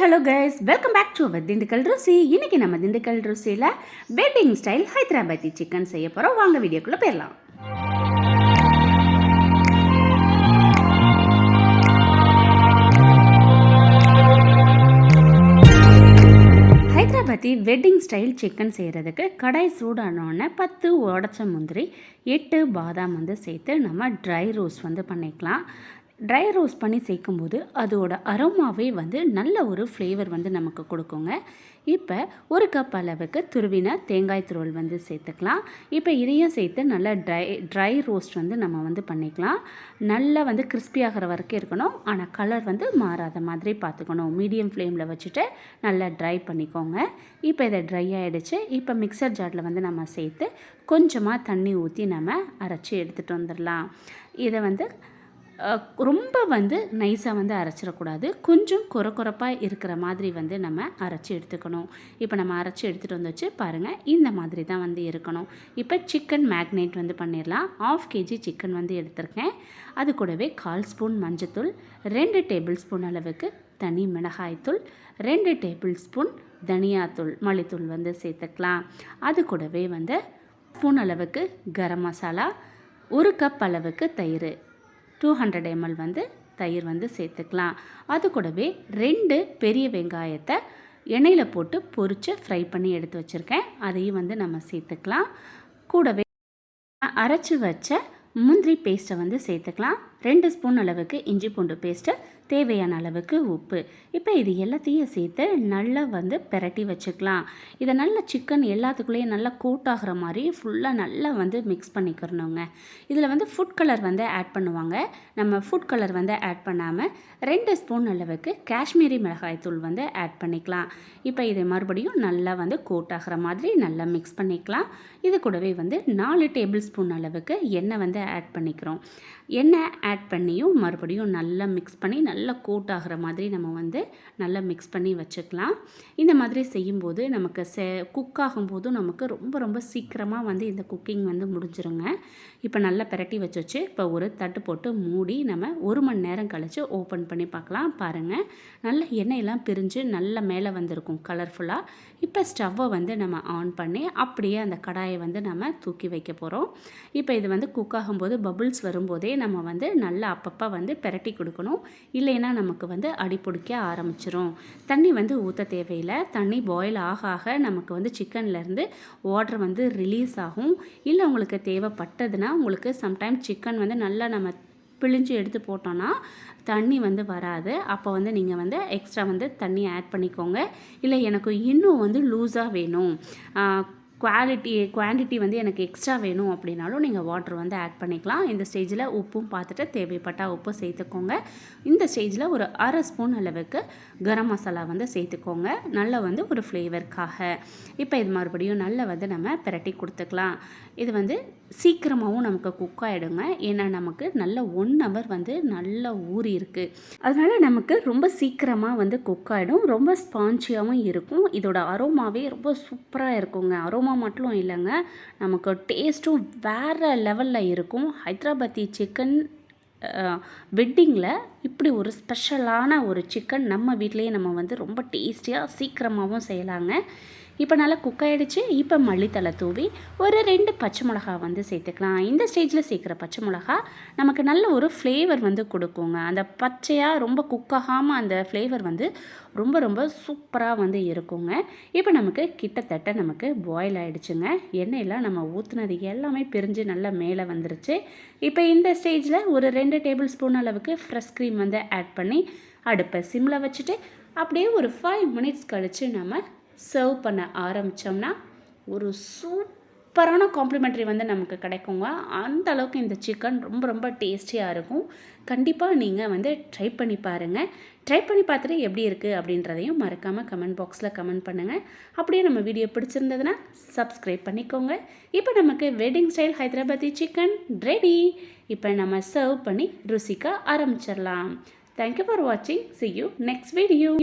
Hello guys, welcome back to our Dindigul Ruchi. இன்னைக்கு நம்ம திண்டுக்கல் ருசியில் வெட்டிங் ஸ்டைல் ஹைதராபாத்தி சிக்கன் செய்ய போகிறோம். வாங்க வீடியோக்குள்ளே போயிடலாம். ஹைதராபாத்தி வெட்டிங் ஸ்டைல் சிக்கன் செய்கிறதுக்கு கடாய் சூடானோடனே 10 உடச்ச முந்திரி, 8 பாதாம் சேர்த்து நம்ம ட்ரை ரோஸ்ட் பண்ணிக்கலாம். ட்ரை ரோஸ்ட் பண்ணி சேர்க்கும்போது அதோட அரோமாவே நல்ல ஒரு ஃப்ளேவர் நமக்கு கொடுக்குங்க. இப்போ ஒரு கப் அளவுக்கு துருவின தேங்காய் துருவல் சேர்த்துக்கலாம். இப்போ இதையும் சேர்த்து நல்லா ட்ரை ரோஸ்ட் நம்ம பண்ணிக்கலாம். நல்லா கிறிஸ்பி ஆகிற வரைக்கும் இருக்கணும். ஆனால் கலர் மாறாத மாதிரி பார்த்துக்கணும். மீடியம் ஃப்ளேமில் வச்சுட்டு நல்லா ட்ரை பண்ணிக்கோங்க. இப்போ இதை ட்ரை ஆகிடுச்சு. இப்போ மிக்சர் ஜாரில் நம்ம சேர்த்து கொஞ்சமாக தண்ணி ஊற்றி நம்ம அரைச்சி எடுத்துகிட்டு வந்துடலாம். இதை ரொம்ப நைஸாக அரைச்சிடக்கூடாது. கொஞ்சம் கொரப்பாக இருக்கிற மாதிரி நம்ம அரைச்சி எடுத்துக்கணும். இப்போ நம்ம அரைச்சி எடுத்துகிட்டு வந்துச்சு பாருங்கள், இந்த மாதிரி தான் இருக்கணும். இப்போ சிக்கன் மேக்னேட் பண்ணிடலாம். 1/2 kg சிக்கன் எடுத்திருக்கேன். அது கூடவே 1/4 ஸ்பூன் மஞ்சத்தூள், 2 டேபிள் ஸ்பூன் அளவுக்கு தனி மிளகாய்த்தூள், 2 டேபிள் ஸ்பூன் தனியாத்தூள் மல்லித்தூள் சேர்த்துக்கலாம். அது கூடவே ஸ்பூன் அளவுக்கு கரம் மசாலா, 1 கப் அளவுக்கு தயிர், 200 ml தயிர் சேர்த்துக்கலாம். அது கூடவே 2 பெரிய வெங்காயத்தை எண்ணெயில் போட்டு பொரித்து ஃப்ரை பண்ணி எடுத்து வச்சுருக்கேன். அதையும் நம்ம சேர்த்துக்கலாம். கூடவே அரைச்சி வச்ச முந்திரி பேஸ்ட்டை சேர்த்துக்கலாம். 2 ஸ்பூன் அளவுக்கு இஞ்சி பூண்டு பேஸ்ட்டு, தேவையான அளவுக்கு உப்பு. இப்போ இது எல்லாத்தையும் சேர்த்து நல்லா பெரட்டி வச்சுக்கலாம். இதை நல்லா சிக்கன் எல்லாத்துக்குள்ளேயும் நல்லா கோட் ஆகிற மாதிரி ஃபுல்லாக நல்லா மிக்ஸ் பண்ணிக்கிறணுங்க. இதில் ஃபுட் கலர் ஆட் பண்ணுவாங்க. நம்ம ஃபுட் கலர் ஆட் பண்ணாமல் 2 ஸ்பூன் அளவுக்கு காஷ்மீரி மிளகாய் தூள் ஆட் பண்ணிக்கலாம். இப்போ இதை மறுபடியும் நல்லா கோட் ஆகிற மாதிரி நல்லா மிக்ஸ் பண்ணிக்கலாம். இது கூடவே 4 டேபிள் ஸ்பூன் அளவுக்கு எண்ணெய் ஆட் பண்ணிக்கிறோம். எண்ணெய் ஆட் பண்ணியும் மறுபடியும் நல்லா மிக்ஸ் பண்ணி நல்லா கோட் ஆகிற மாதிரி நம்ம நல்லா மிக்ஸ் பண்ணி வச்சுக்கலாம். இந்த மாதிரி செய்யும்போது நமக்கு குக் ஆகும்போது நமக்கு ரொம்ப சீக்கிரமாக இந்த குக்கிங் முடிஞ்சிருங்க. இப்போ நல்லா பிரட்டி வச்சு இப்போ ஒரு தட்டு போட்டு மூடி நம்ம 1 மணி நேரம் கழித்து ஓப்பன் பண்ணி பார்க்கலாம். பாருங்கள், நல்ல எண்ணெயெல்லாம் பிரிஞ்சு நல்ல மேலே வந்திருக்கும் கலர்ஃபுல்லாக. இப்போ ஸ்டவ்வை நம்ம ஆன் பண்ணி அப்படியே அந்த கடாயை நம்ம தூக்கி வைக்க போகிறோம். இப்போ இது குக் ஆகும்போது பபுள்ஸ் வரும்போதே நம்ம நல்லா அப்பப்போ பிரட்டி கொடுக்கணும். இல்லைன்னா நமக்கு அடி பிடிக்க ஆரம்பிச்சிரும். தண்ணி ஊற்ற தேவையில்லை. தண்ணி பாயில் ஆக நமக்கு சிக்கன்லேருந்து வாட்டர் ரிலீஸ் ஆகும். இல்லை உங்களுக்கு தேவைப்பட்டதுன்னா உங்களுக்கு சம்டைம் சிக்கன் நல்லா நம்ம பிழிஞ்சு எடுத்து போட்டோன்னா தண்ணி வராது. அப்போ நீங்கள் எக்ஸ்ட்ரா தண்ணி ஆட் பண்ணிக்கோங்க. இல்லை எனக்கு இன்னும் லூஸாக வேணும், குவான்டிட்டி எனக்கு எக்ஸ்ட்ரா வேணும் அப்படின்னாலும் நீங்கள் வாட்டர் ஆட் பண்ணிக்கலாம். இந்த ஸ்டேஜில் உப்பும் பார்த்துட்டு தேவைப்பட்டால் உப்பு சேர்த்துக்கோங்க. இந்த ஸ்டேஜில் ஒரு 1/2 ஸ்பூன் அளவுக்கு கரம் மசாலா சேர்த்துக்கோங்க, நல்லா ஒரு ஃப்ளேவருக்காக. இப்போ இது மறுபடியும் நல்லா நம்ம பிரட்டி கொடுத்துக்கலாம். இது சீக்கிரமாகவும் நமக்கு குக் ஆகிடுங்க. ஏன்னா நமக்கு நல்ல 1 hour நல்லா ஊறி இருக்குது. அதனால் நமக்கு ரொம்ப சீக்கிரமாக குக் ஆகிடும். ரொம்ப ஸ்பான்ச்சியாகவும் இருக்கும். இதோட அரோமாவே ரொம்ப சூப்பராக இருக்குங்க. அரோமா மட்டும் இல்லைங்க, நமக்கு டேஸ்ட்டும் வேறு லெவலில் இருக்கும். ஹைதராபாத்தி சிக்கன் வெட்டிங்கில் இப்படி ஒரு ஸ்பெஷலான ஒரு சிக்கன் நம்ம வீட்டிலையே நம்ம ரொம்ப டேஸ்டியாக சீக்கிரமாகவும் செய்யலாங்க. இப்போ நல்லா குக் ஆகிடுச்சு. இப்போ மல்லித்தலை தூவி ஒரு 2 பச்சை மிளகா சேர்த்துக்கலாம். இந்த ஸ்டேஜில் சேர்க்குற பச்சை மிளகா நமக்கு நல்ல ஒரு ஃப்ளேவர் கொடுக்குங்க. அந்த பச்சையாக ரொம்ப குக் ஆகாமல் அந்த ஃப்ளேவர் ரொம்ப சூப்பராக இருக்குங்க. இப்போ நமக்கு கிட்டத்தட்ட நமக்கு பாயில் ஆகிடுச்சுங்க. எண்ணெயெல்லாம் நம்ம ஊற்றுனது எல்லாமே பிரிஞ்சு நல்லா மேலே வந்துருச்சு. இப்போ இந்த ஸ்டேஜில் ஒரு 2 டேபிள் ஸ்பூன் அளவுக்கு ஃப்ரெஷ் க்ரீம் ஆட் பண்ணி அடுப்பை சிம்மில் வச்சுட்டு அப்படியே ஒரு 5 minutes கழித்து நம்ம சர்வ் பண்ண ஆரம்பித்தோம்னா ஒரு சூப்பரான காம்ப்ளிமெண்ட்ரி நமக்கு கிடைக்குங்க. அந்த அளவுக்கு இந்த சிக்கன் ரொம்ப டேஸ்டியாக இருக்கும். கண்டிப்பாக நீங்கள் ட்ரை பண்ணி பாருங்கள். ட்ரை பண்ணி பார்த்துட்டு எப்படி இருக்குது அப்படின்றதையும் மறக்காமல் கமெண்ட் பாக்ஸில் கமெண்ட் பண்ணுங்கள். அப்படியே நம்ம வீடியோ பிடிச்சிருந்ததுன்னா சப்ஸ்கிரைப் பண்ணிக்கோங்க. இப்போ நமக்கு wedding style Hyderabadi chicken ready. இப்போ நம்ம சர்வ் பண்ணி ருசிக்க ஆரம்பிச்சிடலாம். தேங்க்யூ ஃபார் வாட்சிங். See you next video.